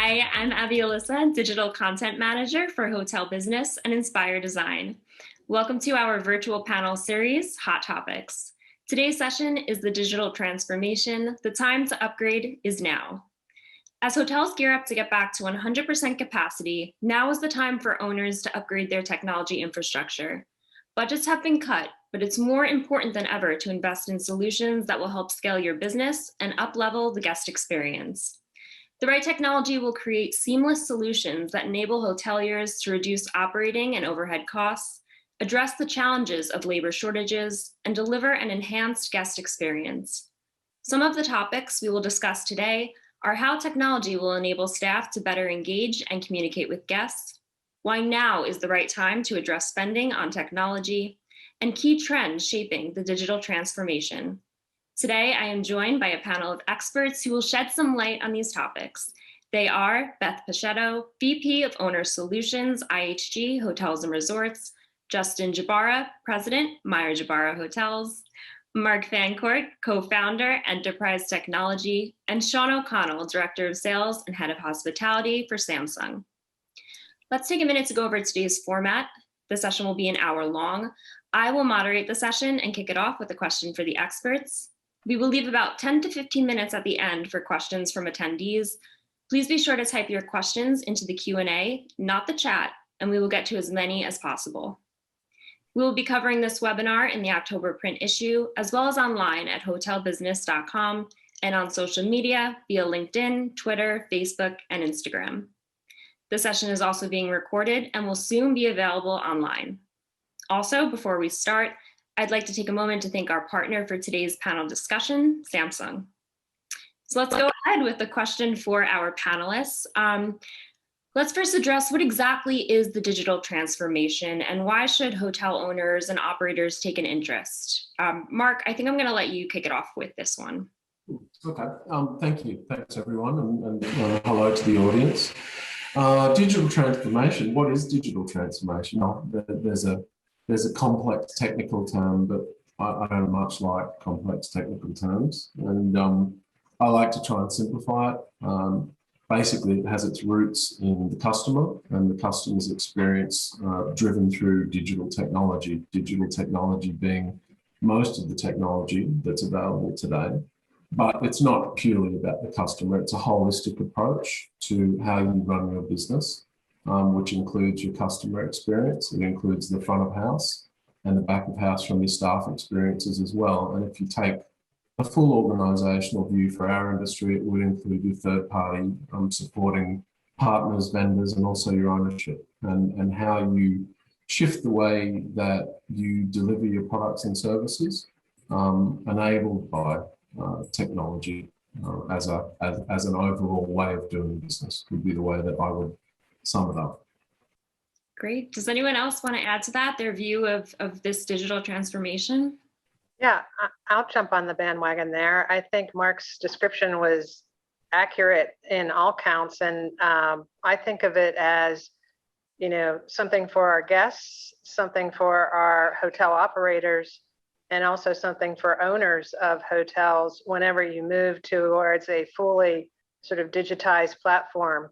Hi, I'm Abby Alyssa, Digital Content Manager for Hotel Business and Inspire Design. Welcome to our virtual panel series, Hot Topics. Today's session is the digital transformation. The time to upgrade is now. As hotels gear up to get back to 100% capacity, now is the time for owners to upgrade their technology infrastructure. Budgets have been cut, but it's more important than ever to invest in solutions that will help scale your business and up-level the guest experience. The right technology will create seamless solutions that enable hoteliers to reduce operating and overhead costs, address the challenges of labor shortages, and deliver an enhanced guest experience. Some of the topics we will discuss today are how technology will enable staff to better engage and communicate with guests, why now is the right time to address spending on technology, and key trends shaping the digital transformation. Today, I am joined by a panel of experts who will shed some light on these topics. They are Beth Pichetto, VP of Owner Solutions, IHG Hotels and Resorts, Justin Jabara, President, Meyer Jabara Hotels, Mark Fancourt, Co-founder, Enterprise Technology, and Sean O'Connell, Director of Sales and Head of Hospitality for Samsung. Let's take a minute to go over today's format. The session will be an hour long. I will moderate the session and kick it off with a question for the experts. We will leave about 10 to 15 minutes at the end for questions from attendees. Please be sure to type your questions into the Q&A, not the chat, and we will get to as many as possible. We will be covering this webinar in the October print issue, as well as online at hotelbusiness.com and on social media via LinkedIn, Twitter, Facebook, and Instagram. The session is also being recorded and will soon be available online. Also, before we start, I'd like to take a moment to thank our partner for today's panel discussion, Samsung. So let's go ahead with the question for our panelists. Let's first address what exactly is the digital transformation and why should hotel owners and operators take an interest? Mark, I think I'm going to let you kick it off with this one. Okay, thank you. Thanks everyone, and hello to the audience. Digital transformation, what is digital transformation? There's a complex technical term, but I don't much like complex technical terms. And I like to try and simplify it. Basically, it has its roots in the customer and the customer's experience driven through digital technology being most of the technology that's available today. But it's not purely about the customer. It's a holistic approach to how you run your business. Which includes your customer experience. It includes the front of house and the back of house from your staff experiences as well. And if you take a full organizational view for our industry, it would include your third party supporting partners, vendors, and also your ownership and how you shift the way that you deliver your products and services enabled by technology as an overall way of doing business would be the way that I would sum it up. Great. Does anyone else want to add to that, their view of this digital transformation? Yeah, I'll jump on the bandwagon there. I think Mark's description was accurate in all counts. And I think of it as, you know, something for our guests, something for our hotel operators, and also something for owners of hotels whenever you move towards a fully sort of digitized platform.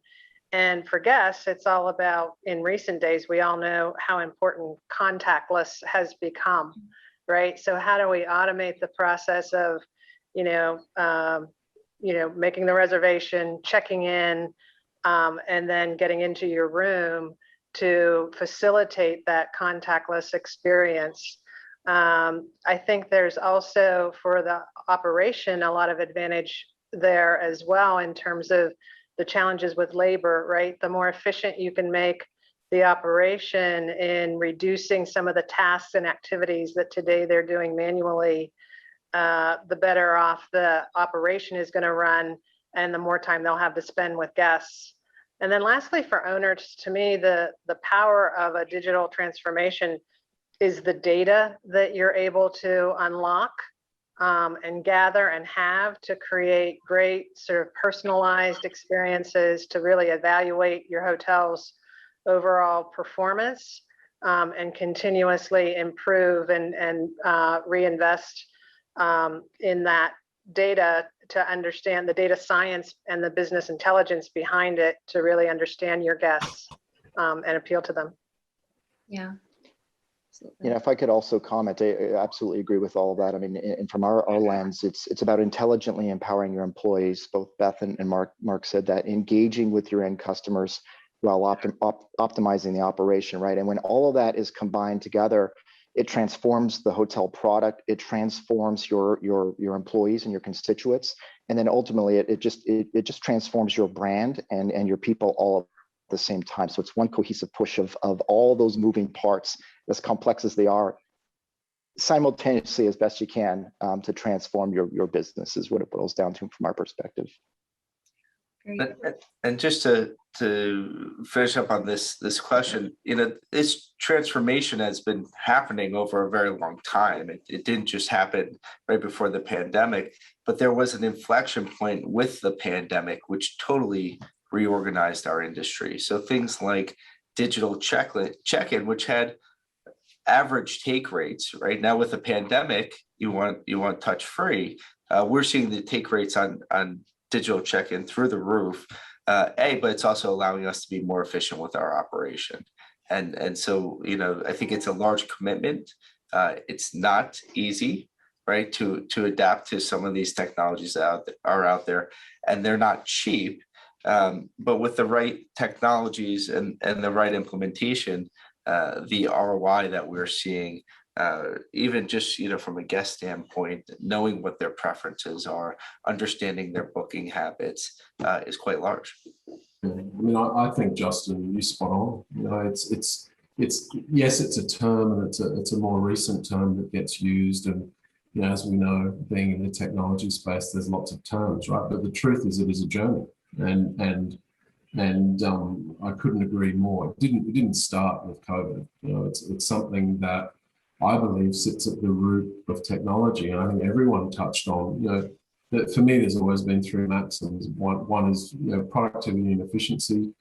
And for guests, it's all about, in recent days, we all know how important contactless has become, right? So how do we automate the process of, making the reservation, checking in, and then getting into your room to facilitate that contactless experience? I think there's also for the operation a lot of advantage there as well in terms of the challenges with labor, right? The more efficient you can make the operation in reducing some of the tasks and activities that today they're doing manually, the better off the operation is going to run and the more time they'll have to spend with guests. And then lastly, for owners, to me, the power of a digital transformation is the data that you're able to unlock and gather and have to create great sort of personalized experiences to really evaluate your hotel's overall performance and continuously improve and reinvest in that data to understand the data science and the business intelligence behind it to really understand your guests and appeal to them. Yeah. If I could also comment, I absolutely agree with all of that. I mean, and from our lens, it's about intelligently empowering your employees. Both Beth and Mark said that, engaging with your end customers while optimizing the operation, right? And when all of that is combined together, it transforms the hotel product. It transforms your employees and your constituents, and then ultimately it just transforms your brand and your people all at the same time. So it's one cohesive push of all those moving parts, as complex as they are, simultaneously as best you can, to transform your business is what it boils down to from our perspective. Great. And just to finish up on this question, this transformation has been happening over a very long time. It didn't just happen right before the pandemic, but there was an inflection point with the pandemic, which totally reorganized our industry. So things like digital check-in, which had average take rates. Right now with the pandemic, you want touch free. We're seeing the take rates on digital check-in through the roof, but it's also allowing us to be more efficient with our operation. And so, I think it's a large commitment. It's not easy, right, to adapt to some of these technologies that are out there, and they're not cheap. But with the right technologies and the right implementation, the ROI that we're seeing, even just from a guest standpoint, knowing what their preferences are, understanding their booking habits, is quite large. I mean, I think, Justin, you spot on. It's yes, it's a term, and it's a more recent term that gets used, and as we know, being in the technology space, there's lots of terms, right? But the truth is, it is a journey, and I couldn't agree more. It didn't start with COVID. It's something that I believe sits at the root of technology. And I think everyone touched on, that for me, there's always been three maxims. One is, productivity and efficiency,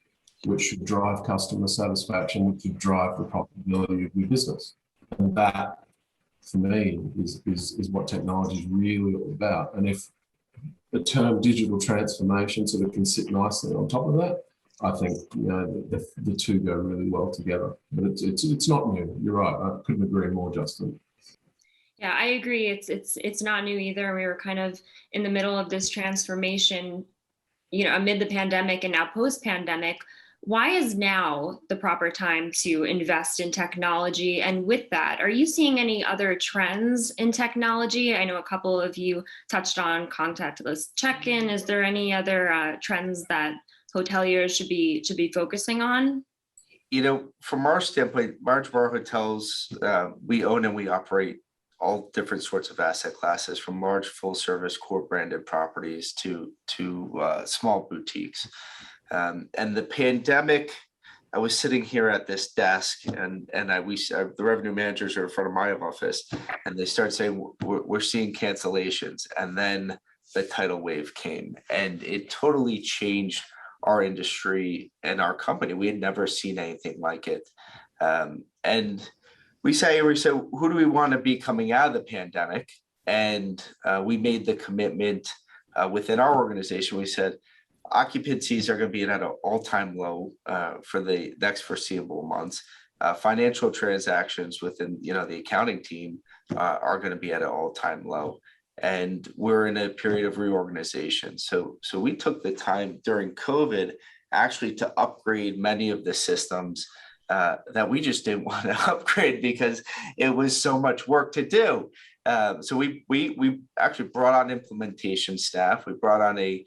which should drive customer satisfaction, which should drive the profitability of your business. And that, for me, is what technology is really all about. And if the term digital transformation sort of can sit nicely on top of that, I think the two go really well together. But it's not new. You're right. I couldn't agree more, Justin. Yeah, I agree. It's not new either. We were kind of in the middle of this transformation, amid the pandemic and now post-pandemic. Why is now the proper time to invest in technology? And with that, are you seeing any other trends in technology? I know a couple of you touched on contactless check-in. Is there any other trends that hoteliers should be focusing on? From our standpoint, large of our hotels, we own and we operate all different sorts of asset classes, from large full service core branded properties to small boutiques. And the pandemic, I was sitting here at this desk, and the revenue managers are in front of my office, and they start saying, we're seeing cancellations. And then the tidal wave came, and it totally changed our industry and our company. We had never seen anything like it. And we say, who do we want to be coming out of the pandemic? And we made the commitment within our organization. We said, occupancies are going to be at an all-time low for the next foreseeable months. Financial transactions within the accounting team are going to be at an all-time low. And we're in a period of reorganization. So we took the time during COVID actually to upgrade many of the systems that we just didn't want to upgrade because it was so much work to do. So we actually brought on implementation staff. We brought on a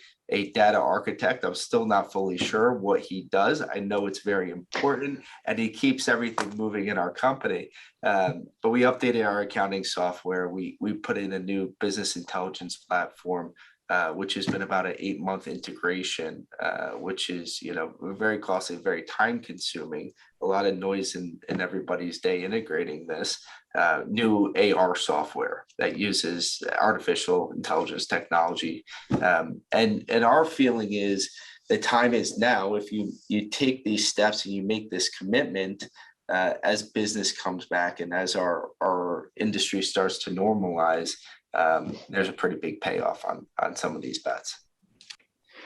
data architect. I'm still not fully sure what he does. I know it's very important, and he keeps everything moving in our company. But we updated our accounting software. We put in a new business intelligence platform, which has been about an 8-month integration, which is very costly, very time consuming, a lot of noise in everybody's day integrating this. New AR software that uses artificial intelligence technology. And our feeling is the time is now. If you take these steps and you make this commitment, as business comes back and as our industry starts to normalize, there's a pretty big payoff on some of these bets.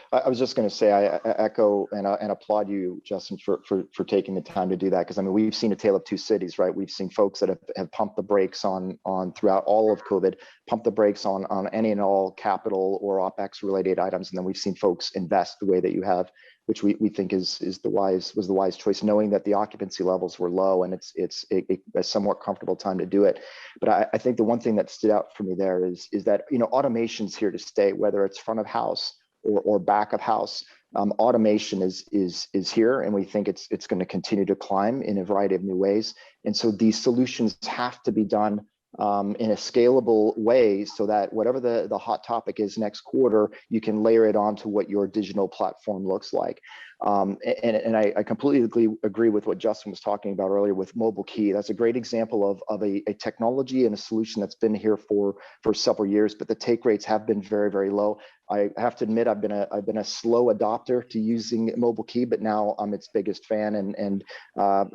I was just going to say, I echo and applaud you, Justin, for taking the time to do that. Because I mean, we've seen a tale of two cities, right? We've seen folks that have pumped the brakes on throughout all of COVID, pumped the brakes on any and all capital or OpEx related items, and then we've seen folks invest the way that you have, which we think was the wise choice, knowing that the occupancy levels were low and it's a somewhat comfortable time to do it. But I think the one thing that stood out for me there is that, you know, automation's here to stay, whether it's front of house or back of house. Automation is here, and we think it's going to continue to climb in a variety of new ways. And so these solutions have to be done in a scalable way, so that whatever the hot topic is next quarter, you can layer it onto what your digital platform looks like. And I completely agree with what Justin was talking about earlier with Mobile Key. That's a great example of a technology and a solution that's been here for several years, but the take rates have been very, very low. I have to admit, I've been a slow adopter to using Mobile Key, but now I'm its biggest fan, and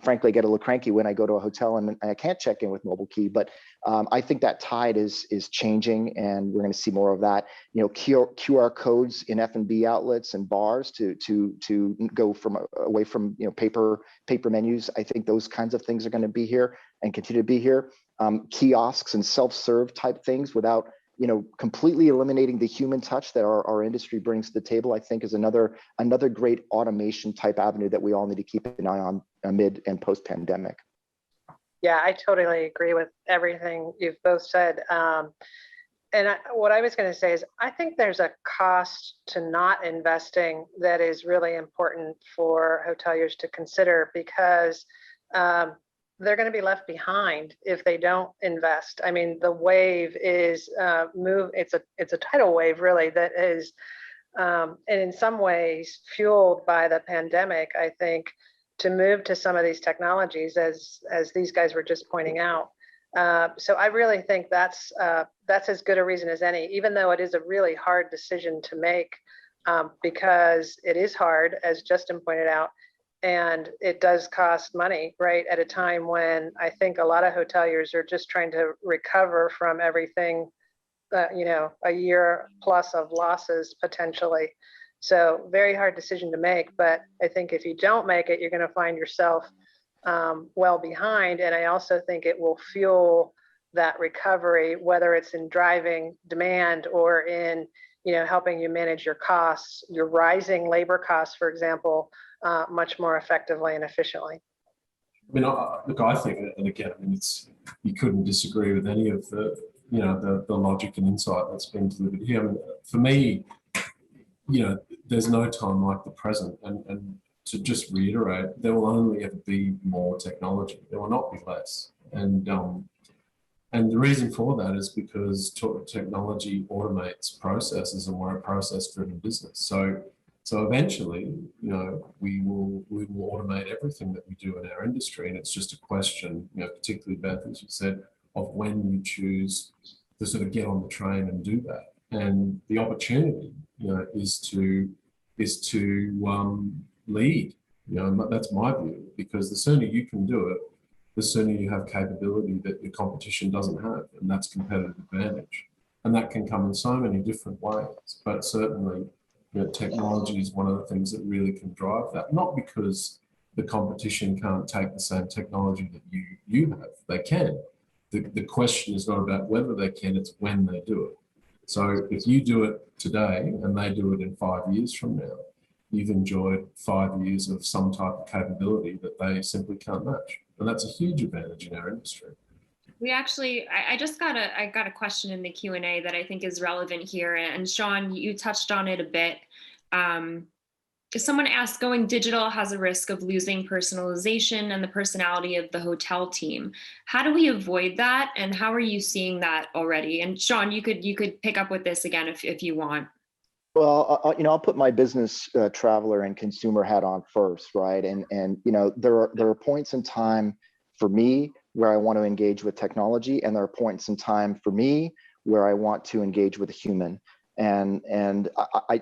frankly, I get a little cranky when I go to a hotel and I can't check in with Mobile Key. But I think that tide is changing, and we're going to see more of that. You know, QR codes in F&B outlets and bars to go away from, you know, paper menus. I think those kinds of things are going to be here and continue to be here. Kiosks and self-serve type things without, you know, completely eliminating the human touch that our industry brings to the table, I think is another great automation type avenue that we all need to keep an eye on mid and post pandemic. Yeah, I totally agree with everything you've both said. What I was going to say is, I think there's a cost to not investing that is really important for hoteliers to consider, because they're going to be left behind if they don't invest. I mean, the wave is it's a tidal wave, really, that is, and in some ways fueled by the pandemic, I think, to move to some of these technologies, as these guys were just pointing out. So I really think that's as good a reason as any, even though it is a really hard decision to make, because it is hard, as Justin pointed out, and it does cost money, right? At a time when I think a lot of hoteliers are just trying to recover from everything, you know, a year plus of losses potentially. So very hard decision to make, but I think if you don't make it, you're going to find yourself well behind. And I also think it will fuel that recovery, whether it's in driving demand or in, you know, helping you manage your costs, your rising labor costs, for example, much more effectively and efficiently. I mean, look, I think, and again, I mean, you couldn't disagree with any of the, you know, the logic and insight that's been delivered here. I mean, for me, you know, there's no time like the present, and to just reiterate, there will only ever be more technology. There will not be less, and the reason for that is because technology automates processes, and we're a process-driven business. So eventually, you know, we will automate everything that we do in our industry, and it's just a question, you know, particularly Beth, as you said, of when you choose to sort of get on the train and do that. And the opportunity, you know, is to lead. You know, that's my view, because the sooner you can do it, the sooner you have capability that your competition doesn't have, and that's competitive advantage. And that can come in so many different ways, but certainly, you know, technology is one of the things that really can drive that. Not because the competition can't take the same technology that you have, they can. The question is not about whether they can, it's when they do it. So if you do it today and they do it in 5 years from now, you've enjoyed 5 years of some type of capability that they simply can't match. And that's a huge advantage in our industry. We actually, I got a question in the Q&A that I think is relevant here. And Sean, you touched on it a bit. Someone asked, going digital has a risk of losing personalization and the personality of the hotel team. How do we avoid that? And how are you seeing that already? And Sean, you could pick up with this again if you want. Well, you know, I'll put my business traveler and consumer hat on first, right? And you know, there are points in time for me where I want to engage with technology, and there are points in time for me where I want to engage with a human. And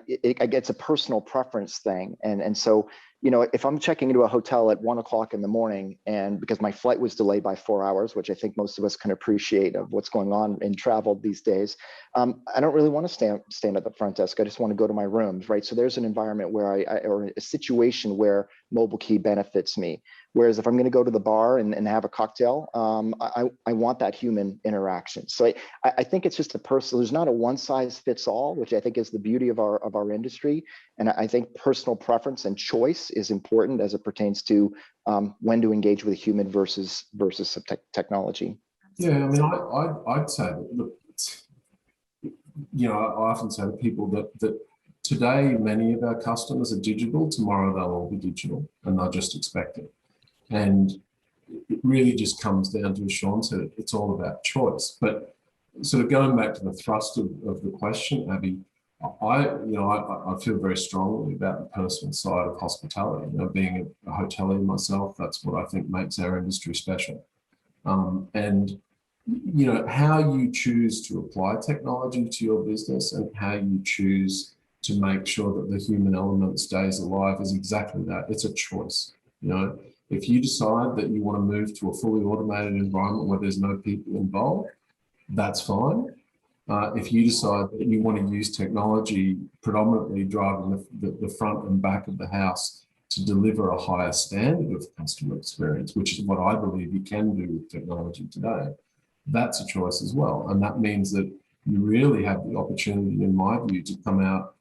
it's a personal preference thing. And so, if I'm checking into a hotel at 1 o'clock in the morning, and because my flight was delayed by 4 hours, which I think most of us can appreciate of what's going on in travel these days, I don't really want to stand at the front desk. I just want to go to my rooms, right? So there's an environment where or a situation where mobile key benefits me. Whereas if I'm going to go to the bar and have a cocktail, I want that human interaction. So I think it's just a personal, there's not a one size fits all, which I think is the beauty of our industry. And I think personal preference and choice is important as it pertains to when to engage with a human versus some technology. Yeah, I mean, I'd say that, look, I often say to people that today many of our customers are digital, tomorrow they'll all be digital, and they'll just expect it. And it really just comes down to, as Sean said, it's all about choice. But sort of going back to the thrust of the question, Abby, I feel very strongly about the personal side of hospitality. Being a hotelier myself, that's what I think makes our industry special. And how you choose to apply technology to your business and how you choose to make sure that the human element stays alive is exactly that. It's a choice. If you decide that you want to move to a fully automated environment where there's no people involved, that's fine. If you decide that you want to use technology predominantly driving the front and back of the house to deliver a higher standard of customer experience, which is what I believe you can do with technology today, that's a choice as well. And that means that you really have the opportunity, in my view, to come out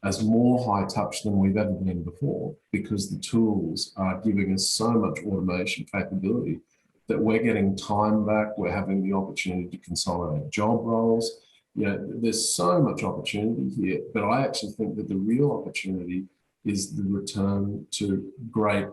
as more high touch than we've ever been before, because the tools are giving us so much automation capability that we're getting time back. We're having the opportunity to consolidate job roles. There's so much opportunity here, but I actually think that the real opportunity is the return to great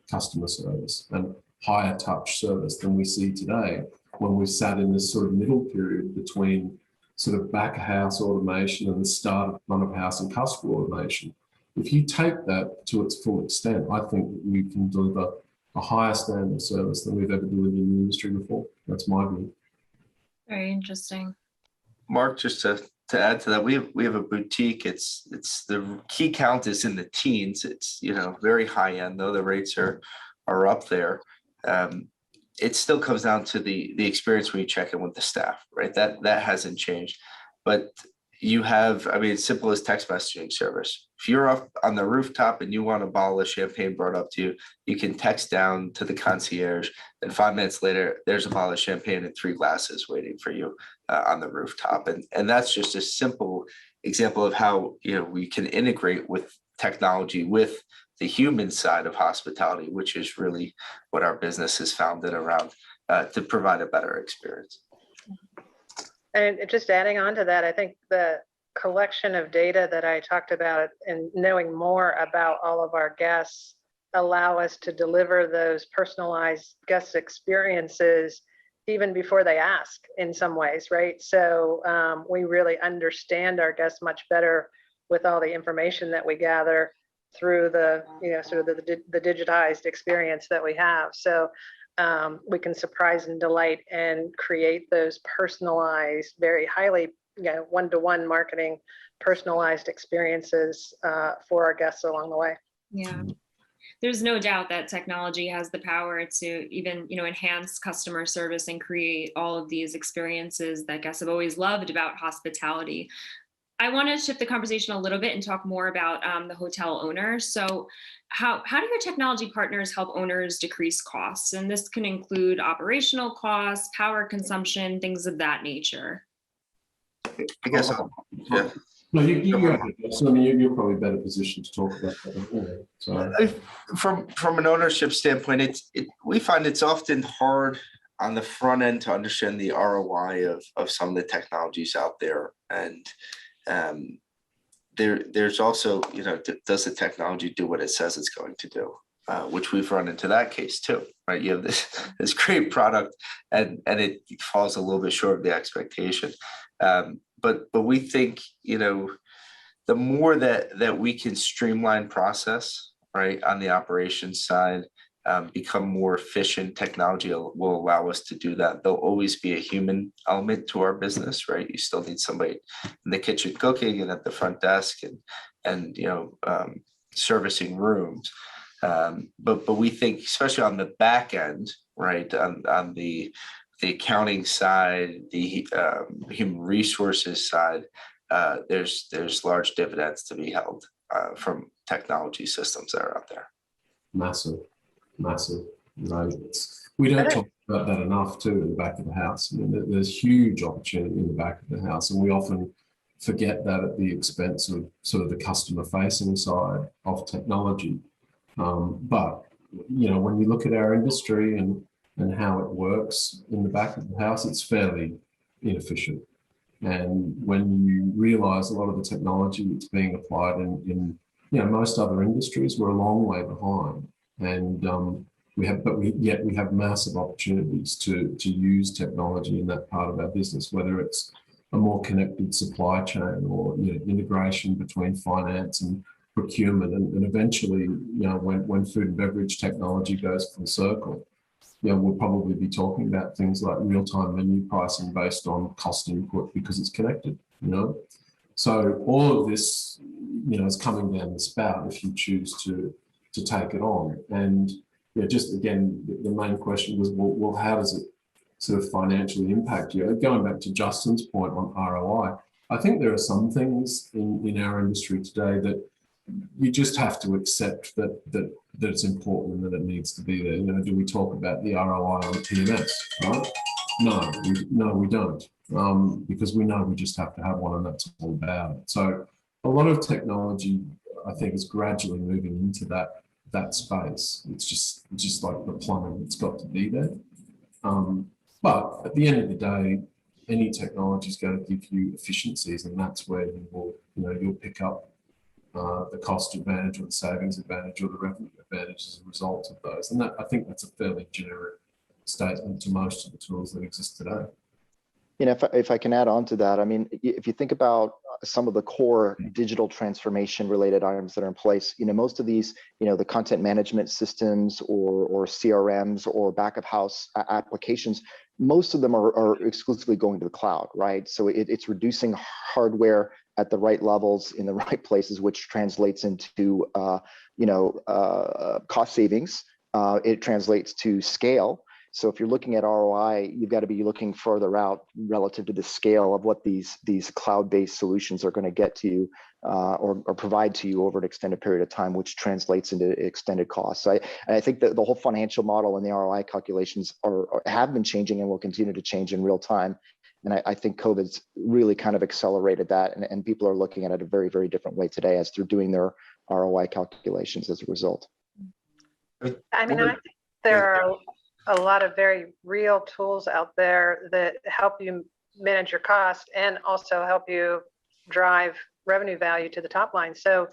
customer service and higher touch service than we see today, when we've sat in this sort of middle period between sort of back of house automation and the start of front of house and customer automation. If you take that to its full extent, I think that we can deliver a higher standard of service than we've ever delivered in the industry before. That's my view. Very interesting. Mark, just to add to that, we have a boutique. It's the key count is in the teens. It's very high end, though the rates are up there. It still comes down to the experience when you check in with the staff, right? That hasn't changed. But you have, it's simple as text messaging service. If you're up on the rooftop and you want a bottle of champagne brought up to you, you can text down to the concierge, and 5 minutes later, there's a bottle of champagne and 3 glasses waiting for you on the rooftop. And that's just a simple example of how we can integrate with technology with the human side of hospitality, which is really what our business is founded around, to provide a better experience. And just adding on to that, I think the collection of data that I talked about and knowing more about all of our guests allow us to deliver those personalized guest experiences even before they ask in some ways, right? So we really understand our guests much better with all the information that we gather through the sort of the digitized experience that we have. So we can surprise and delight and create those personalized, very highly one-to-one marketing personalized experiences for our guests along the way. Yeah. There's no doubt that technology has the power to even, enhance customer service and create all of these experiences that guests have always loved about hospitality. I want to shift the conversation a little bit and talk more about the hotel owners. So how do your technology partners help owners decrease costs? And this can include operational costs, power consumption, things of that nature. I guess, yeah. No, you have it. So, you're probably better positioned to talk about that. So. From an ownership standpoint, we find it's often hard on the front end to understand the ROI of some of the technologies out there. And there's also, does the technology do what it says it's going to do? Which we've run into that case too, right? You have this great product and it falls a little bit short of the expectation. But we think, the more that we can streamline process, right, on the operations side, become more efficient, technology will allow us to do that. There'll always be a human element to our business, right? You still need somebody in the kitchen cooking and at the front desk and servicing rooms. But we think, especially on the back end, right, on the accounting side, the human resources side, there's large dividends to be held from technology systems that are out there. Massive. We don't talk about that enough too in the back of the house. I mean, there's huge opportunity in the back of the house, and we often forget that at the expense of sort of the customer facing side of technology. But when you look at our industry and how it works in the back of the house, it's fairly inefficient. And when you realize a lot of the technology that's being applied in most other industries, we're a long way behind. And we have massive opportunities to use technology in that part of our business, whether it's a more connected supply chain or integration between finance and procurement, and eventually, when food and beverage technology goes full circle, we'll probably be talking about things like real-time menu pricing based on cost input because it's connected. So all of this, is coming down the spout if you choose to take it on. And just again, the main question was, well, how does it sort of financially impact you? Going back to Justin's point on ROI, I think there are some things in our industry today that you just have to accept that it's important and that it needs to be there. Do we talk about the ROI on TMS? Right? No, we don't, because we know we just have to have one, and that's all about it. So a lot of technology, I think, is gradually moving into that space. It's just like the plumbing; it's got to be there. But at the end of the day, any technology is going to give you efficiencies, and that's where you'll pick up the cost advantage or the savings advantage or the revenue advantage as a result of those. And I think that's a fairly generic statement to most of the tools that exist today. If I can add on to that, I mean, if you think about some of the core digital transformation related items that are in place, most of these, the content management systems or CRMs or back of house applications, most of them are exclusively going to the cloud, right? So it's reducing hardware at the right levels in the right places, which translates into cost savings. It translates to scale. So if you're looking at ROI, you've got to be looking further out relative to the scale of what these cloud-based solutions are going to get to you or provide to you over an extended period of time, which translates into extended costs. So I think that the whole financial model and the ROI calculations have been changing and will continue to change in real time. And I think COVID's really kind of accelerated that, and people are looking at it a very, very different way today as they're doing their ROI calculations as a result. I mean, I think there are a lot of very real tools out there that help you manage your cost and also help you drive revenue value to the top line. So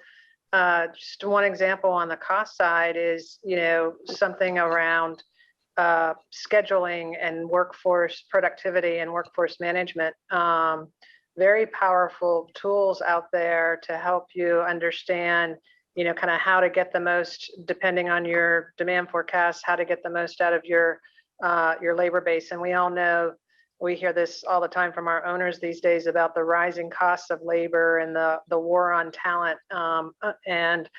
just one example on the cost side is, something around scheduling and workforce productivity and workforce management. Very powerful tools out there to help you understand, kind of how to get the most, depending on your demand forecast, how to get the most out of your labor base. And we all know, we hear this all the time from our owners these days about the rising costs of labor and the war on talent, and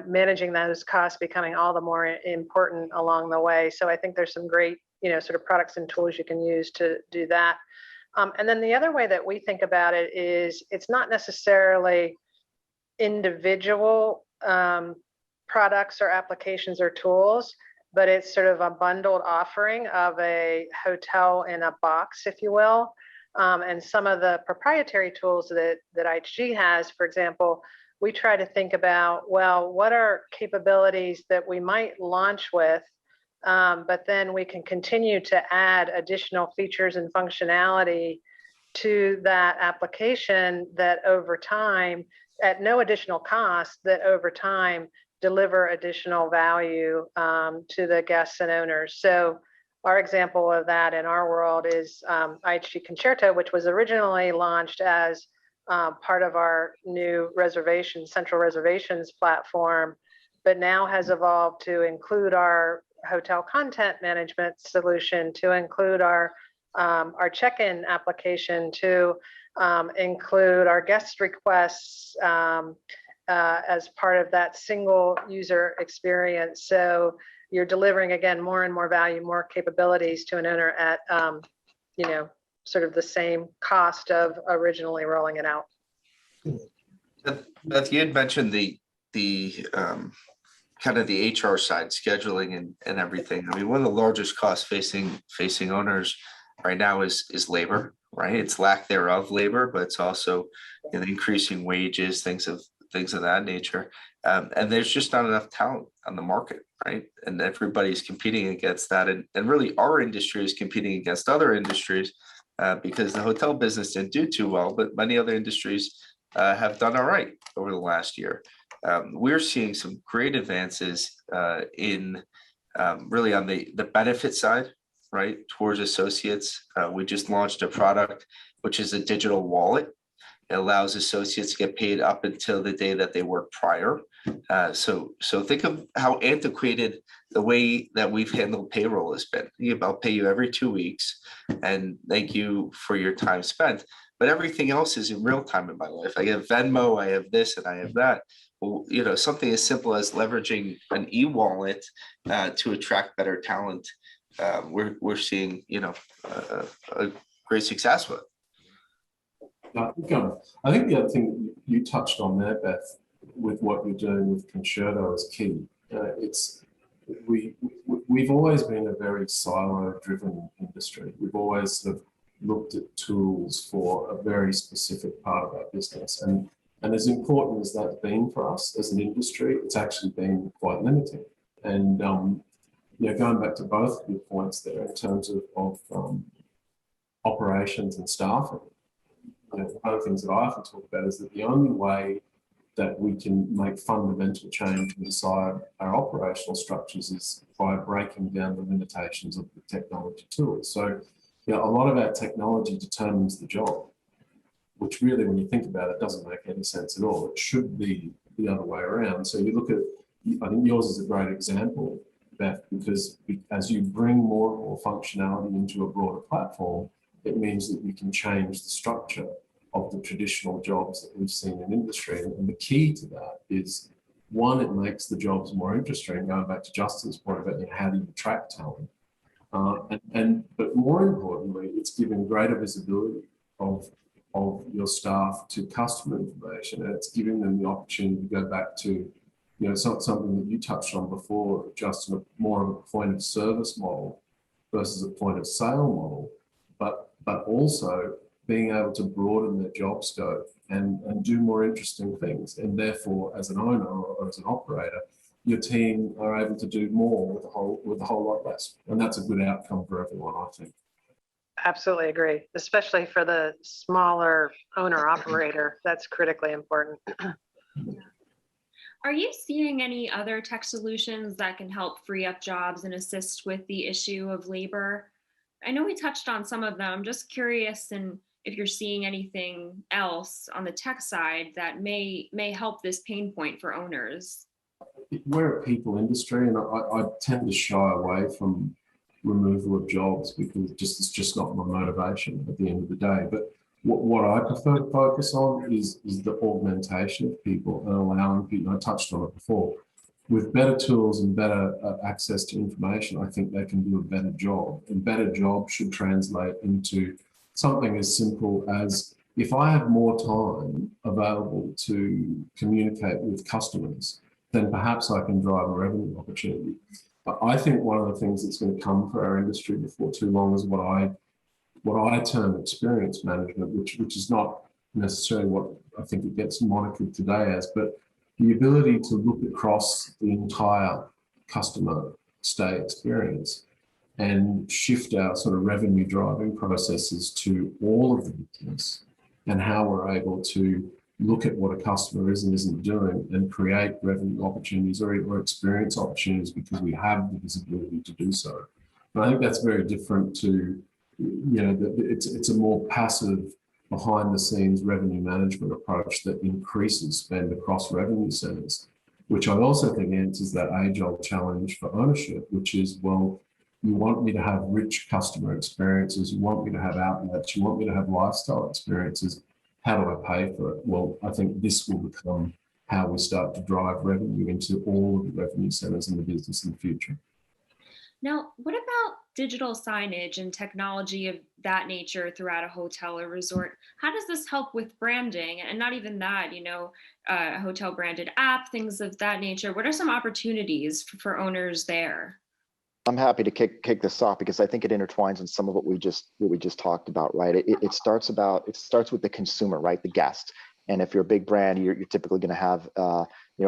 managing those costs becoming all the more important along the way. So I think there's some great, sort of products and tools you can use to do that. And then the other way that we think about it is it's not necessarily individual products or applications or tools, but it's sort of a bundled offering of a hotel in a box, if you will. And some of the proprietary tools that IHG has, for example, we try to think about, well, what are capabilities that we might launch with, but then we can continue to add additional features and functionality to that application that over time, at no additional cost, that over time deliver additional value to the guests and owners. So our example of that in our world is IHG Concerto, which was originally launched as part of our new central reservations platform, but now has evolved to include our hotel content management solution, to include our check-in application, to include our guest requests, as part of that single user experience. So you're delivering, again, more and more value, more capabilities to an owner at, sort of the same cost of originally rolling it out. Beth, you had mentioned the kind of the HR side, scheduling and everything. I mean, one of the largest costs facing owners right now is labor, right? It's lack thereof labor, but it's also increasing wages, things of that nature. And there's just not enough talent on the market, right? And everybody's competing against that. And really our industry is competing against other industries because the hotel business didn't do too well, but many other industries have done all right over the last year. We're seeing some great advances in really on the benefit side, right, towards associates. We just launched a product, which is a digital wallet. It allows associates to get paid up until the day that they work prior. So think of how antiquated the way that we've handled payroll has been. I'll pay you every 2 weeks and thank you for your time spent. But everything else is in real time in my life. I have Venmo, I have this, and I have that. Well, something as simple as leveraging an e-wallet to attract better talent. We're seeing, a great success with. I think the other thing you touched on there, Beth, with what you're doing with Concerto is key. We've always been a very silo-driven industry. We've always sort of looked at tools for a very specific part of our business, and as important as that's been for us as an industry, it's actually been quite limiting. And going back to both of your points there in terms of operations and staffing. One of the things that I often talk about is that the only way that we can make fundamental change inside our operational structures is by breaking down the limitations of the technology tools. So, a lot of our technology determines the job, which really, when you think about it, doesn't make any sense at all. It should be the other way around. So you look at, I think yours is a great example, Beth, because as you bring more and more functionality into a broader platform, it means that you can change the structure of the traditional jobs that we've seen in industry. And the key to that is, one, it makes the jobs more interesting, going back to Justin's point about how do you attract talent. But more importantly, it's giving greater visibility of your staff to customer information, and it's giving them the opportunity to go back to, something that you touched on before, Justin, more of a point of service model versus a point of sale model, but also being able to broaden their job scope and do more interesting things. And therefore, as an owner or as an operator, your team are able to do more with a whole lot less. And that's a good outcome for everyone, I think. Absolutely agree, especially for the smaller owner operator. That's critically important. Are you seeing any other tech solutions that can help free up jobs and assist with the issue of labor? I know we touched on some of them. I'm just curious if you're seeing anything else on the tech side that may help this pain point for owners. We're a people industry, and I tend to shy away from removal of jobs because it's just not my motivation at the end of the day. But what I prefer to focus on is the augmentation of people and allowing people, I touched on it before, with better tools and better access to information, I think they can do a better job. And better job should translate into something as simple as, if I have more time available to communicate with customers, then perhaps I can drive a revenue opportunity. But I think one of the things that's going to come for our industry before too long is what I term experience management, which is not necessarily what I think it gets monitored today as, but the ability to look across the entire customer stay experience and shift our sort of revenue driving processes to all of the business, and how we're able to look at what a customer is and isn't doing and create revenue opportunities or experience opportunities because we have the visibility to do so. And I think that's very different to, it's a more passive, behind the scenes revenue management approach that increases spend across revenue centers, which I also think answers that age-old challenge for ownership, which is, well, you want me to have rich customer experiences, you want me to have outlets, you want me to have lifestyle experiences. How do I pay for it? Well, I think this will become how we start to drive revenue into all of the revenue centers in the business in the future. Now, what about digital signage and technology of that nature throughout a hotel or resort? How does this help with branding? And not even that, a hotel branded app, things of that nature. What are some opportunities for owners there? I'm happy to kick this off because I think it intertwines in some of what we just talked about, right? It starts with the consumer, right? The guest. And if you're a big brand, you're typically going to have a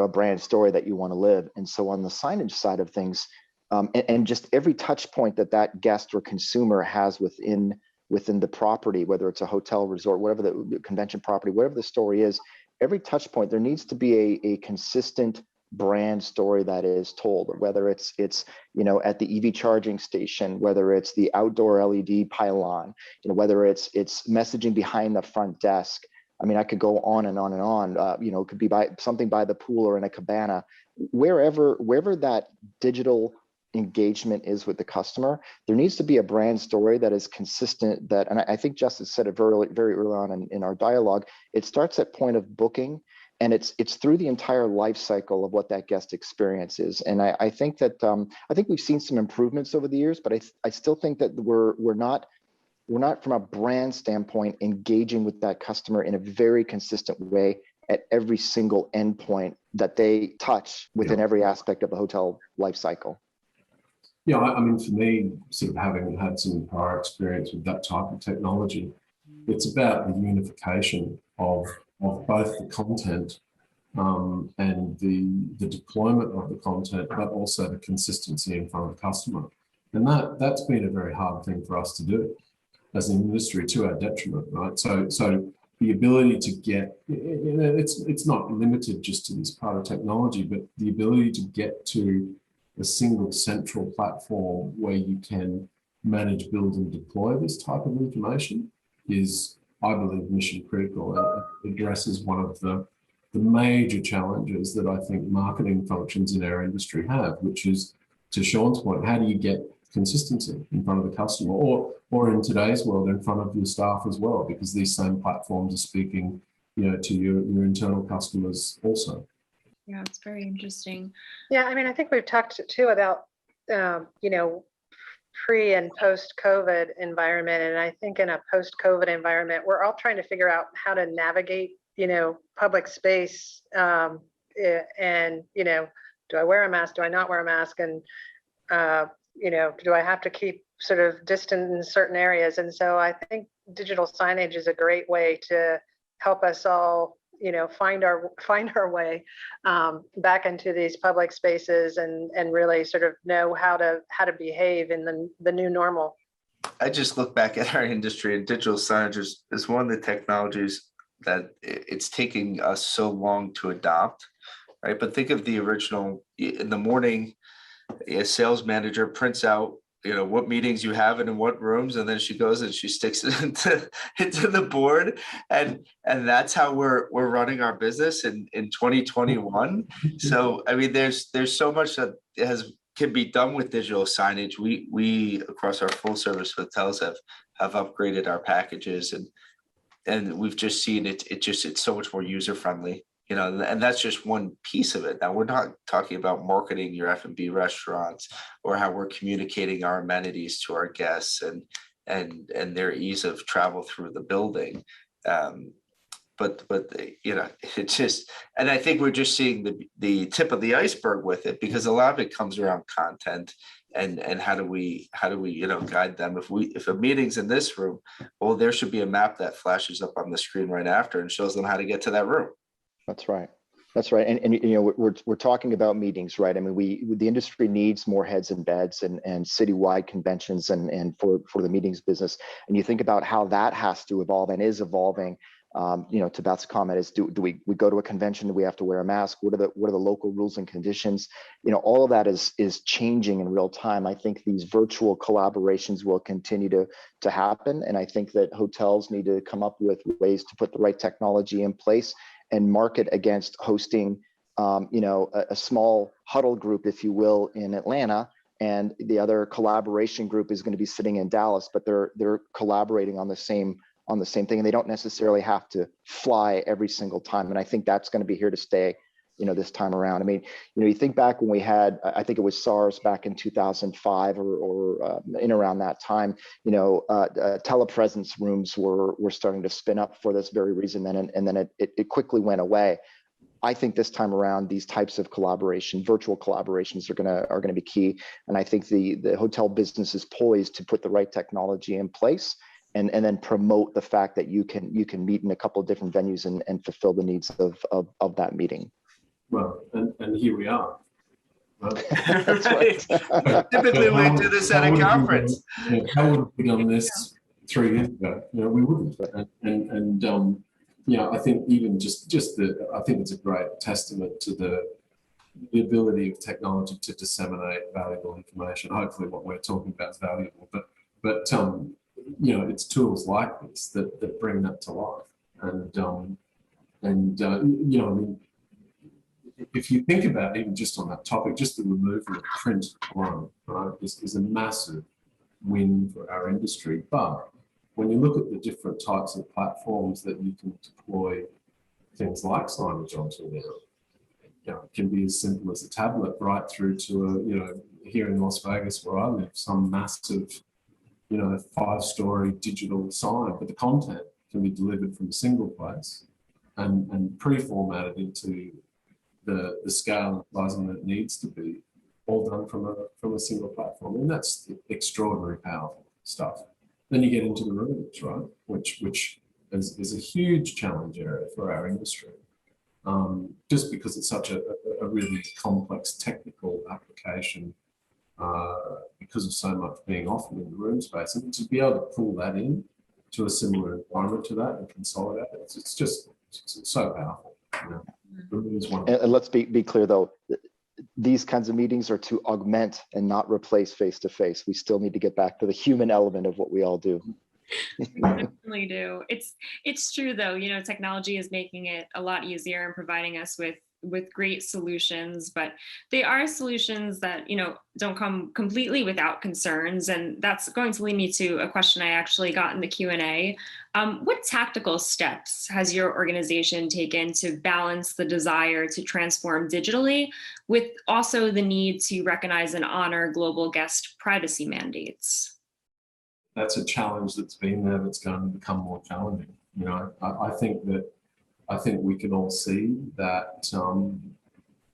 brand story that you want to live. And so on the signage side of things, and just every touch point that guest or consumer has within the property, whether it's a hotel, resort, whatever the convention property, whatever the story is, every touch point, there needs to be a consistent brand story that is told, whether it's at the EV charging station, whether it's the outdoor LED pylon, whether it's messaging behind the front desk. I mean, I could go on and on and on. It could be something by the pool or in a cabana, wherever that digital engagement is with the customer, there needs to be a brand story that is consistent. And I think Justice said it very early on in our dialogue. It starts at point of booking, and it's through the entire life cycle of what that guest experience is. And I think we've seen some improvements over the years, but I still think that we're not from a brand standpoint engaging with that customer in a very consistent way at every single endpoint that they touch within every aspect of the hotel life cycle. Yeah, I mean, for me, sort of having had some prior experience with that type of technology, it's about the unification of both the content and the deployment of the content, but also the consistency in front of the customer. And that's been a very hard thing for us to do as an industry, to our detriment, right? So the ability to get, it's not limited just to this part of technology, but the ability to get to a single central platform where you can manage, build, and deploy this type of information is, I believe, mission critical. It addresses one of the major challenges that I think marketing functions in our industry have, which is, to Sean's point, how do you get consistency in front of the customer, or in today's world, in front of your staff as well, because these same platforms are speaking, to your internal customers also. Yeah, it's very interesting. Yeah, I mean, I think we've talked too about, pre and post-COVID environment. And I think in a post-COVID environment, we're all trying to figure out how to navigate, public space. And, do I wear a mask? Do I not wear a mask? And, do I have to keep sort of distant in certain areas? And so I think digital signage is a great way to help us all, find our way back into these public spaces and really sort of know how to behave in the new normal. I just look back at our industry, and digital signage is one of the technologies that it's taking us so long to adopt, right? But think of the original. In the morning, a sales manager prints out what meetings you have and in what rooms, and then she goes and she sticks it into the board, and that's how we're running our business in 2021. So I mean, there's so much that can be done with digital signage. We across our full service hotels have upgraded our packages, and we've just seen it's so much more user friendly. And that's just one piece of it. Now, we're not talking about marketing your F&B restaurants or how we're communicating our amenities to our guests and their ease of travel through the building. But it's just, and I think we're just seeing the tip of the iceberg with it, because a lot of it comes around content and how do we guide them. If a meeting's in this room, well, there should be a map that flashes up on the screen right after and shows them how to get to that room. That's right. And we're talking about meetings, right? I mean, the industry needs more heads and beds and citywide conventions and for the meetings business. And you think about how that has to evolve and is evolving. To Beth's comment is, do we go to a convention? Do we have to wear a mask? What are the local rules and conditions? All of that is changing in real time. I think these virtual collaborations will continue to happen. And I think that hotels need to come up with ways to put the right technology in place and market against hosting, a small huddle group, if you will, in Atlanta, and the other collaboration group is going to be sitting in Dallas, but they're collaborating on the same thing, and they don't necessarily have to fly every single time. And I think that's going to be here to stay this time around. I mean, you think back when we had, I think it was SARS back in 2005 or in around that time, telepresence rooms were starting to spin up for this very reason. And then it quickly went away. I think this time around, these types of collaboration, virtual collaborations are gonna be key. And I think the hotel business is poised to put the right technology in place and then promote the fact that you can meet in a couple of different venues and fulfill the needs of that meeting. Well, and here we are. Right? That's right. Typically, we do this at a conference. How would we done this 3 years ago? We wouldn't. And I think even just I think it's a great testament to the ability of technology to disseminate valuable information. Hopefully, what we're talking about is valuable, but it's tools like this that bring that to life. And I mean, if you think about it, even just on that topic, just the removal of print alone, right, is a massive win for our industry. But when you look at the different types of platforms that you can deploy things like signage onto now, it can be as simple as a tablet right through to here in Las Vegas where I live, some massive, 5-story digital sign, but the content can be delivered from a single place and pre-formatted into the scale and sizing that it needs to be, all done from a single platform. And that's extraordinary powerful stuff. Then you get into the rooms, right, which is a huge challenge area for our industry, just because it's such a really complex technical application, because of so much being offered in the room space, and to be able to pull that in to a similar environment to that and consolidate it, it's so powerful. And let's be clear though, these kinds of meetings are to augment and not replace face-to-face. We still need to get back to the human element of what we all do. We definitely do. It's true though, technology is making it a lot easier and providing us with great solutions, but they are solutions that don't come completely without concerns. And that's going to lead me to a question I actually got in the Q&A. What tactical steps has your organization taken to balance the desire to transform digitally with also the need to recognize and honor global guest privacy mandates? That's a challenge that's been there that's going to become more challenging. I think we can all see that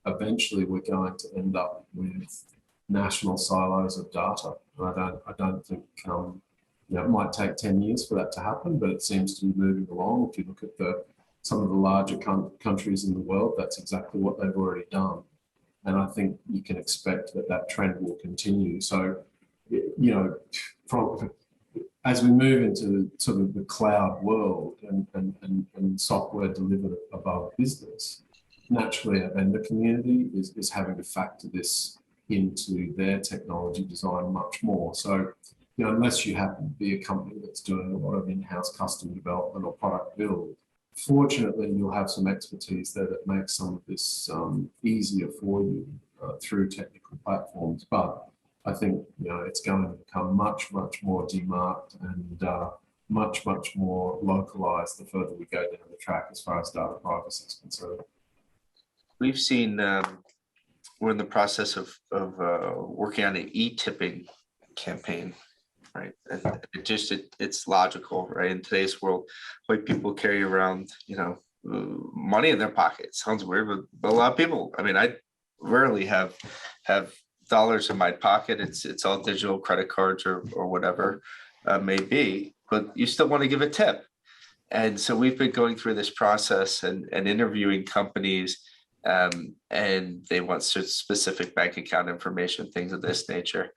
eventually we're going to end up with national silos of data. I don't think it might take 10 years for that to happen, but it seems to be moving along. If you look at some of the larger countries in the world, that's exactly what they've already done. And I think you can expect that trend will continue. So, as we move into sort of the cloud world and software delivered above business, naturally our vendor community is having to factor this into their technology design much more. So, unless you happen to be a company that's doing a lot of in-house custom development or product build, fortunately you'll have some expertise there that makes some of this easier for you through technical platforms. But I think it's going to become much more demarked and much more localized the further we go down the track as far as data privacy is concerned. We've seen we're in the process of working on an e-tipping campaign, right? It's logical, right? In today's world, like people carry around money in their pocket. It sounds weird, but a lot of people. I mean, I rarely have dollars in my pocket. It's all digital credit cards or whatever may be, but you still want to give a tip. And so we've been going through this process and interviewing companies, and they want specific bank account information, things of this nature,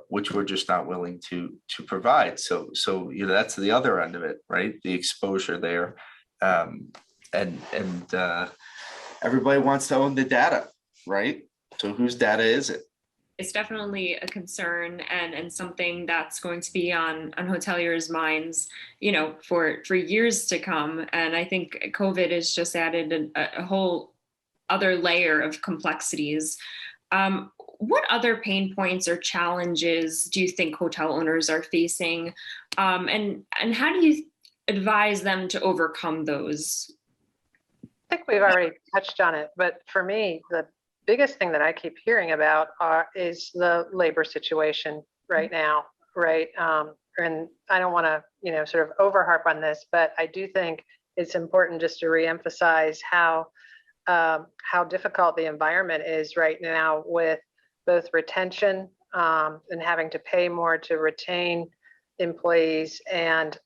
which we're just not willing to provide. So that's the other end of it, right? The exposure there, and everybody wants to own the data, right? So whose data is it? It's definitely a concern and something that's going to be on hoteliers' minds, for years to come. And I think COVID has just added a whole other layer of complexities. What other pain points or challenges do you think hotel owners are facing? And how do you advise them to overcome those? think we've already touched on it, but for me, the biggest thing that I keep hearing about is the labor situation right now, right? And I don't want to, sort of overharp on this, but I do think it's important just to reemphasize how difficult the environment is right now with both retention and having to pay more to retain employees, and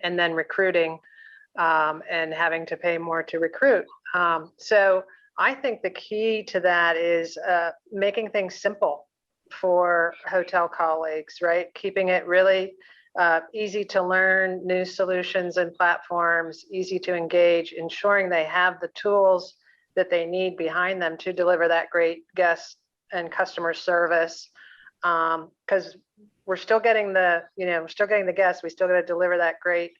then recruiting and having to pay more to recruit. So I think the key to that is making things simple for hotel colleagues, right? Keeping it really easy to learn new solutions and platforms, easy to engage, ensuring they have the tools that they need behind them to deliver that great guest and customer service. Because we're still getting the guests, we still got to deliver that great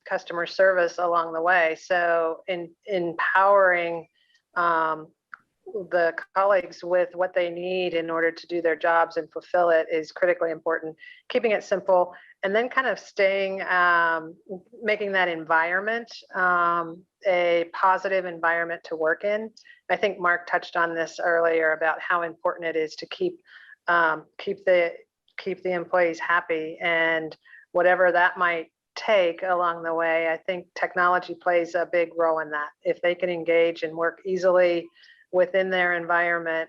customer service along the way. So empowering the colleagues with what they need in order to do their jobs and fulfill it is critically important. Keeping it simple, and then kind of making that environment a positive environment to work in. I think Mark touched on this earlier about how important it is to keep the employees happy, and whatever that might take along the way. I think technology plays a big role in that. If they can engage and work easily within their environment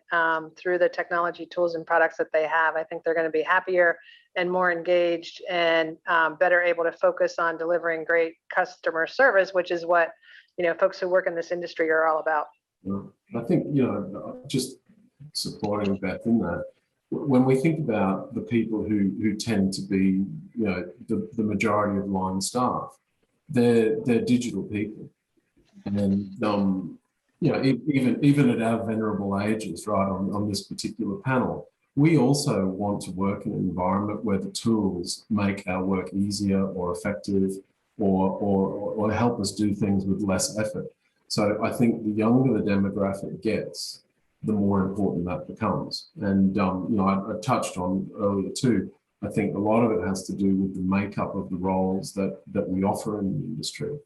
through the technology tools and products that they have, I think they're going to be happier and more engaged and better able to focus on delivering great customer service, which is what folks who work in this industry are all about. I think just supporting Beth in that, when we think about the people who tend to be the majority of line staff, they're digital people, and even at our venerable ages, right, on this particular panel, we also want to work in an environment where the tools make our work easier or effective, or help us do things with less effort. So I think the younger the demographic gets, the more important that becomes. And I touched on earlier too, I think a lot of it has to do with the makeup of the roles that we offer in the industry.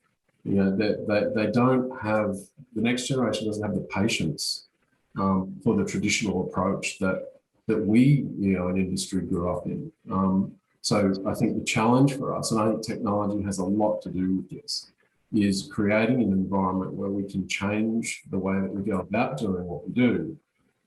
They don't have, the next generation doesn't have the patience for the traditional approach that we, an industry grew up in. So I think the challenge for us, and I think technology has a lot to do with this, is creating an environment where we can change the way that we go about doing what we do,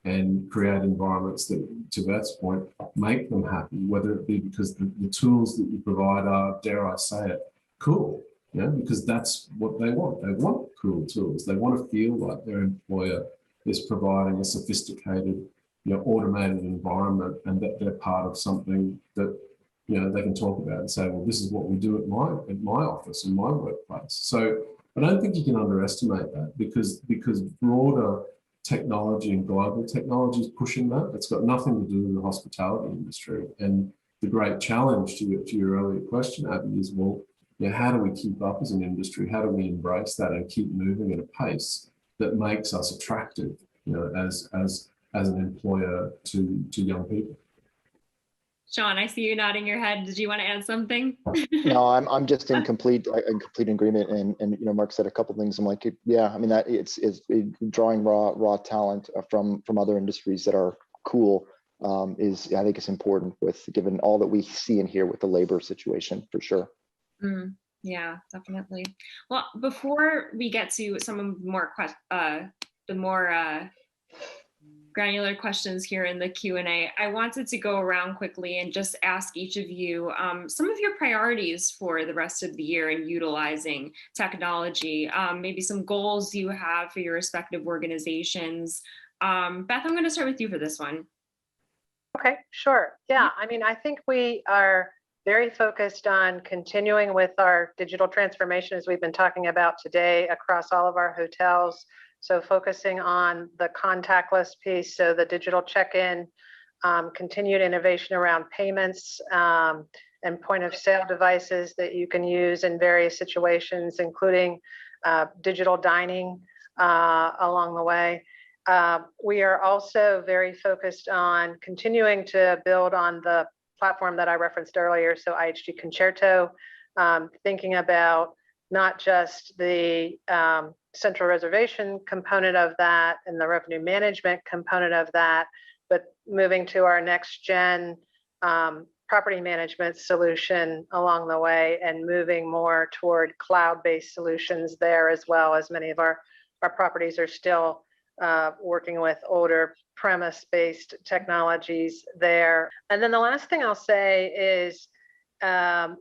and create environments that, to Beth's point, make them happy, whether it be because the tools that you provide are, dare I say it, cool. Because that's what they want. They want cool tools. They want to feel like their employer is providing a sophisticated, automated environment, and that they're part of something that they can talk about and say, well, this is what we do at my office, in my workplace. So I don't think you can underestimate that, because broader technology and global technology is pushing that. It's got nothing to do with the hospitality industry. And the great challenge to your earlier question, Abby, is, well, how do we keep up as an industry? How do we embrace that and keep moving at a pace that makes us attractive, as an employer to young people? Sean, I see you nodding your head. Did you want to add something? No, I'm just in complete agreement. And Mark said a couple of things. I'm like, yeah, I mean, that it's drawing raw talent from other industries that are cool is, I think, it's important, with given all that we see and hear with the labor situation, for sure. Yeah, definitely. Well, before we get to some of the more granular questions here in the Q&A, I wanted to go around quickly and just ask each of you some of your priorities for the rest of the year in utilizing technology, maybe some goals you have for your respective organizations. Beth, I'm going to start with you for this one. Okay, sure. Yeah, I mean, I think we are very focused on continuing with our digital transformation, as we've been talking about today, across all of our hotels. So focusing on the contactless piece, so the digital check-in, continued innovation around payments, and point of sale devices that you can use in various situations, including digital dining along the way. We are also very focused on continuing to build on the platform that I referenced earlier, so IHG Concerto, thinking about not just the central reservation component of that and the revenue management component of that, but moving to our next gen property management solution along the way, and moving more toward cloud-based solutions there, as well as many of our properties are still working with older premise-based technologies there. And then the last thing I'll say is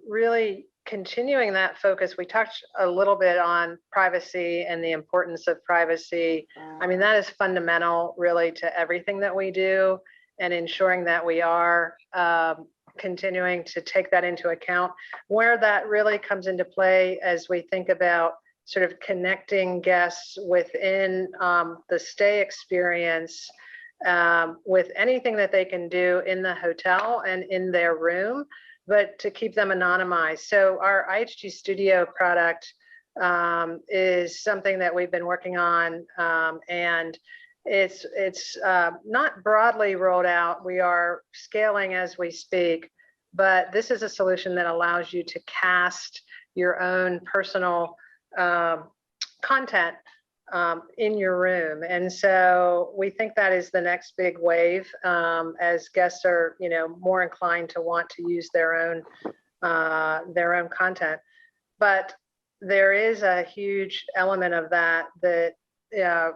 really continuing that focus. We touched a little bit on privacy and the importance of privacy. I mean, that is fundamental really to everything that we do, and ensuring that we are continuing to take that into account. Where that really comes into play as we think about sort of connecting guests within the stay experience with anything that they can do in the hotel and in their room, but to keep them anonymized. So our IHG Studio product is something that we've been working on, and it's not broadly rolled out. We are scaling as we speak, but this is a solution that allows you to cast your own personal content in your room. And so we think that is the next big wave, as guests are, more inclined to want to use their own content. But there is a huge element of that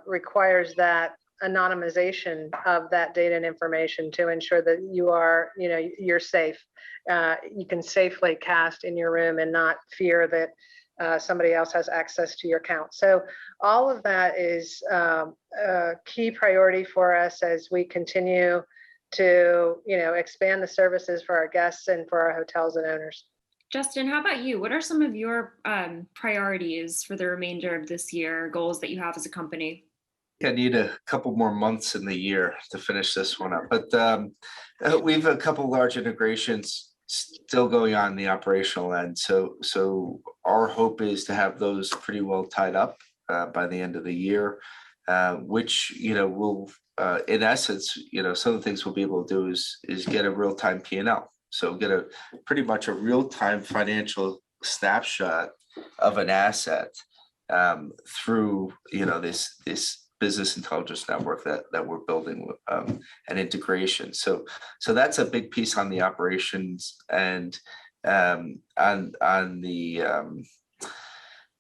requires that anonymization of that data and information to ensure that you are, you're safe. You can safely cast in your room and not fear that somebody else has access to your account. So all of that is a key priority for us as we continue to, expand the services for our guests and for our hotels and owners. Justin, how about you? What are some of your priorities for the remainder of this year, goals that you have as a company? I need a couple more months in the year to finish this one up, but we have a couple large integrations still going on in the operational end. So our hope is to have those pretty well tied up by the end of the year, which, will, in essence, some of the things we'll be able to do is get a real-time P&L. So get pretty much a real-time financial snapshot of an asset through, this business intelligence network that we're building and integration. So that's a big piece on the operations, and on the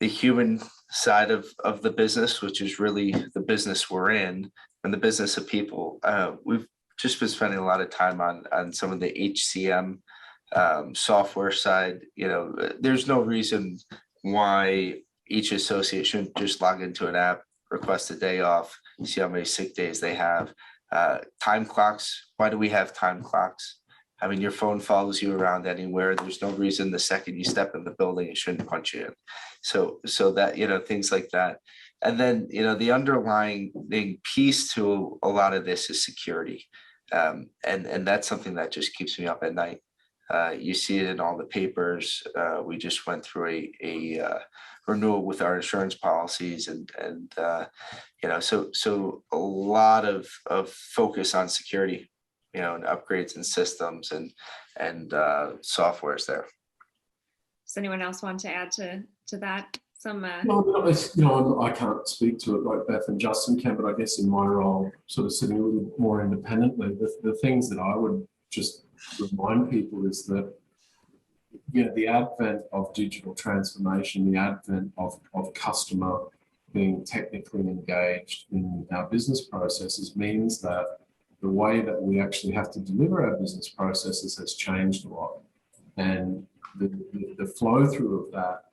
human side of the business, which is really the business we're in and the business of people. We've just been spending a lot of time on some of the HCM software side. There's no reason why each associate shouldn't just log into an app, request a day off, see how many sick days they have. Time clocks. Why do we have time clocks? I mean, your phone follows you around anywhere. There's no reason the second you step in the building, it shouldn't punch you in. So that, things like that. And then, the underlying piece to a lot of this is security. And that's something that just keeps me up at night. You see it in all the papers. We just went through a renewal with our insurance policies, and so a lot of focus on security, and upgrades and systems and softwares there. Does anyone else want to add to that? No, I can't speak to it like Beth and Justin can, but I guess in my role, sort of sitting a little more independently, the things that I would just remind people is that, the advent of digital transformation, the advent of customer being technically engaged in our business processes means that the way that we actually have to deliver our business processes has changed a lot. And the flow through of that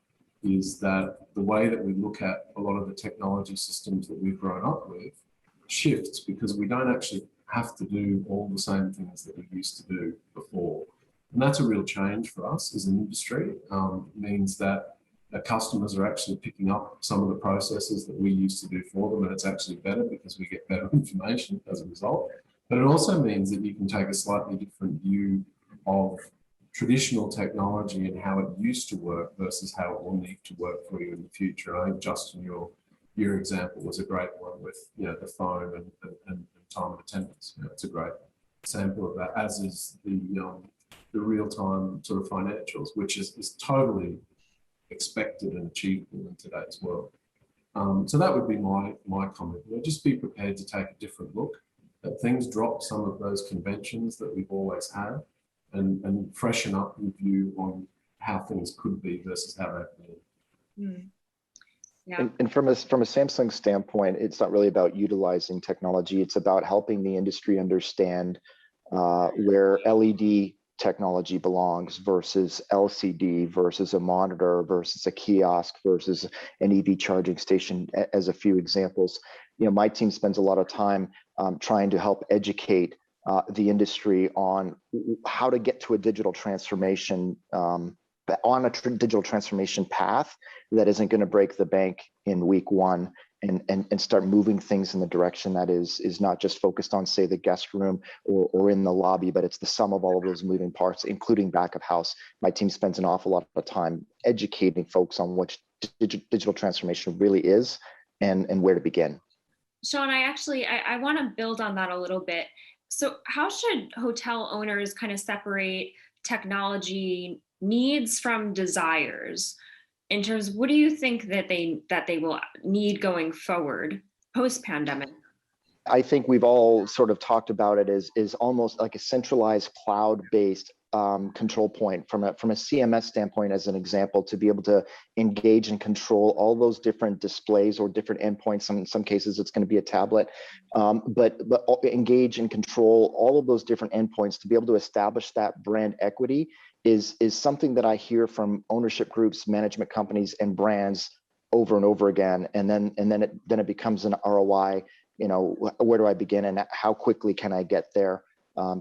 is that the way that we look at a lot of the technology systems that we've grown up with shifts, because we don't actually have to do all the same things that we used to do before. And that's a real change for us as an industry. It means that our customers are actually picking up some of the processes that we used to do for them, and it's actually better because we get better information as a result. But it also means that you can take a slightly different view of traditional technology and how it used to work versus how it will need to work for you in the future. I think, Justin, your example was a great one with the phone and time and attendance. It's a great sample of that, as is the real-time sort of financials, which is totally expected and achievable in today's world. So that would be my comment. Just be prepared to take a different look at things, drop some of those conventions that we've always had, and freshen up your view on how things could be versus how they've been. Mm. Yeah. And from a Samsung standpoint, it's not really about utilizing technology. It's about helping the industry understand where LED technology belongs versus LCD versus a monitor versus a kiosk versus an EV charging station, as a few examples. My team spends a lot of time trying to help educate the industry on how to get to a digital transformation digital transformation path that isn't going to break the bank in week one, and start moving things in the direction that is not just focused on, say, the guest room or in the lobby, but it's the sum of all of those moving parts, including back of house. My team spends an awful lot of time educating folks on what digital transformation really is and where to begin. Sean, I want to build on that a little bit. So how should hotel owners kind of separate technology needs from desires, in terms of what do you think that they will need going forward post-pandemic? I think we've all sort of talked about it as almost like a centralized cloud-based control point from a CMS standpoint, as an example, to be able to engage and control all those different displays or different endpoints. In some cases, it's going to be a tablet, but engage and control all of those different endpoints to be able to establish that brand equity is something that I hear from ownership groups, management companies, and brands over and over again. And then it becomes an ROI. Where do I begin and how quickly can I get there?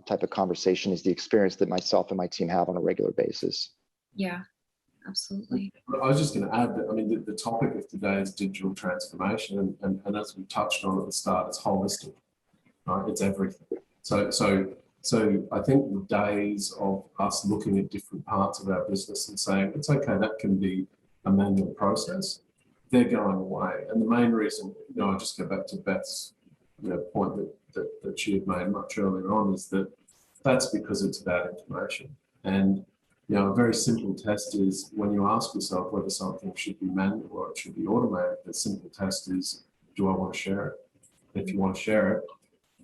Type of conversation is the experience that myself and my team have on a regular basis. Yeah, absolutely. I was just going to add that, I mean, the topic of today is digital transformation, and as we touched on at the start, it's holistic, right? It's everything. So I think the days of us looking at different parts of our business and saying, it's okay, that can be a manual process, they're going away. And the main reason, I just go back to Beth's point that she had made much earlier on, is that that's because it's about information. And a very simple test is when you ask yourself whether something should be manual or it should be automated, the simple test is, do I want to share it? If you want to share it,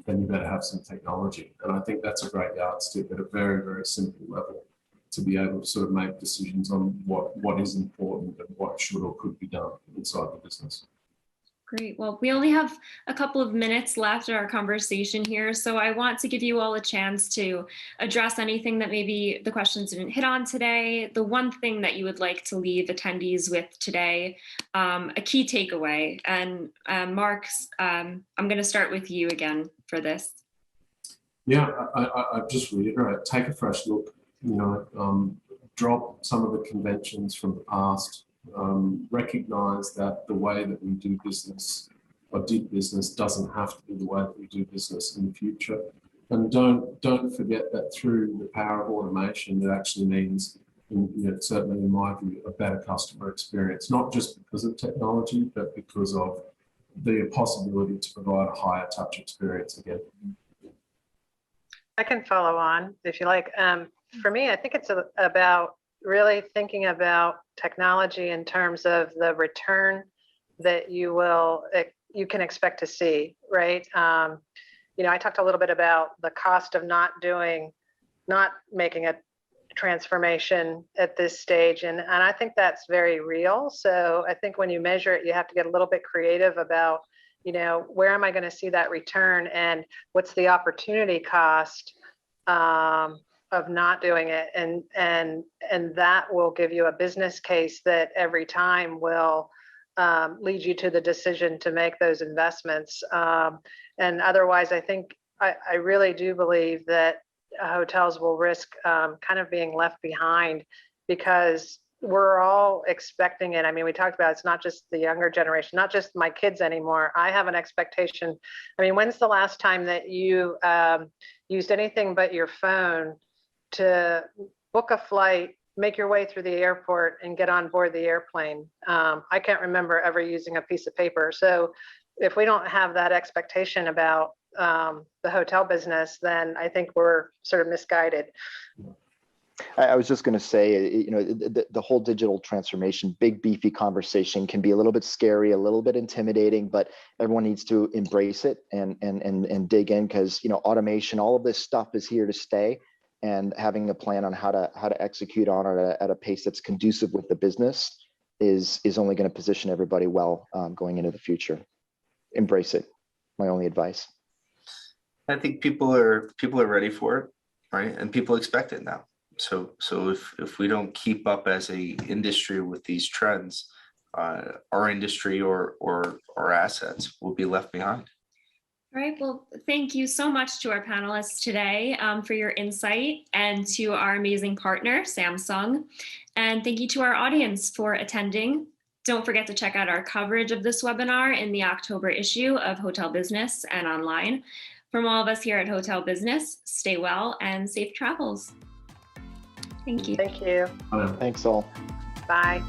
then you better have some technology. And I think that's a great yardstick at a very, very simple level to be able to sort of make decisions on what is important and what should or could be done inside the business. Great. Well, we only have a couple of minutes left in our conversation here, so I want to give you all a chance to address anything that maybe the questions didn't hit on today, the one thing that you would like to leave attendees with today, a key takeaway. And Mark, I'm going to start with you again for this. Yeah, I just reiterate, take a fresh look, drop some of the conventions from the past. Recognize that the way that we do business or did business doesn't have to be the way that we do business in the future. And don't forget that through the power of automation, it actually means, certainly in my view, a better customer experience, not just because of technology, but because of the possibility to provide a higher touch experience again. I can follow on if you like. For me, I think it's about really thinking about technology in terms of the return that you can expect to see, right? I talked a little bit about the cost of not making a transformation at this stage, and I think that's very real. So I think when you measure it, you have to get a little bit creative about, where am I going to see that return, and what's the opportunity cost of not doing it, and that will give you a business case that every time will lead you to the decision to make those investments. And otherwise, I think I really do believe that hotels will risk kind of being left behind, because we're all expecting it. I mean, we talked about it's not just the younger generation, not just my kids anymore. I have an expectation. I mean, when's the last time that you used anything but your phone to book a flight, make your way through the airport, and get on board the airplane? I can't remember ever using a piece of paper. So if we don't have that expectation about the hotel business, then I think we're sort of misguided. I was just going to say, the whole digital transformation, big beefy conversation can be a little bit scary, a little bit intimidating, but everyone needs to embrace it and dig in, because automation, all of this stuff is here to stay, and having a plan on how to execute on it at a pace that's conducive with the business is only going to position everybody well going into the future. Embrace it. My only advice. I think people are ready for it, right? And people expect it now. So if we don't keep up as a industry with these trends, our industry or our assets will be left behind. All right, well, thank you so much to our panelists today for your insight, and to our amazing partner, Samsung. And thank you to our audience for attending. Don't forget to check out our coverage of this webinar in the October issue of Hotel Business and online. From all of us here at Hotel Business, stay well and safe travels. Thank you. Thank you. Thanks all. Bye.